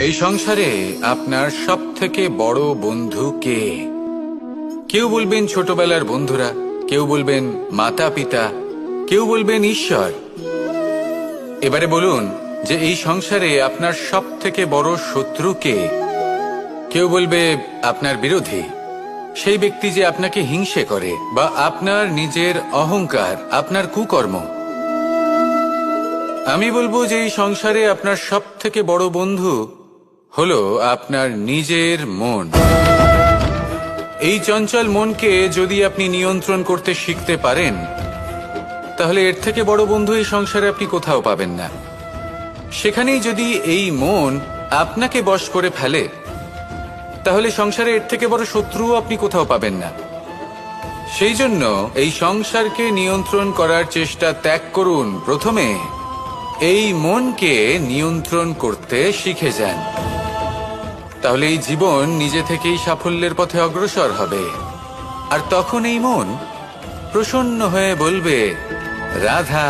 এই সংসারে আপনার সব থেকে বড় বন্ধু কে? কেউ বলবেন ছোটবেলার বন্ধুরা, কেউ বলবেন মাতা পিতা, কেউ বলবেন ঈশ্বর। এবারে বলুন যে এই সংসারে আপনার সব থেকে বড় শত্রু কে? কেউ বলবে আপনার বিরোধী, সেই ব্যক্তি যে আপনাকে হিংসে করে, বা আপনার নিজের অহংকার, আপনার কুকর্ম। আমি বলবো যে এই সংসারে আপনার সব থেকে বড় বন্ধু হলো আপনার নিজের মন। এই চঞ্চল মনকে যদি আপনি নিয়ন্ত্রণ করতে শিখতে পারেন, তাহলে এর থেকে বড় বন্ধু এই সংসারে আপনি কোথাও পাবেন না। সেখানেই যদি এই মন আপনাকে বশ করে ফেলে, তাহলে সংসারে এর থেকে বড় শত্রুও আপনি কোথাও পাবেন না। সেই জন্য এই সংসারকে নিয়ন্ত্রণ করার চেষ্টা ত্যাগ করুন। প্রথমে এই মনকে নিয়ন্ত্রণ করতে শিখে যান, তাহলে এই জীবন নিজে থেকেই সাফল্যের পথে অগ্রসর হবে। আর তখন এই মন প্রসন্ন হয়ে বলবে, রাধা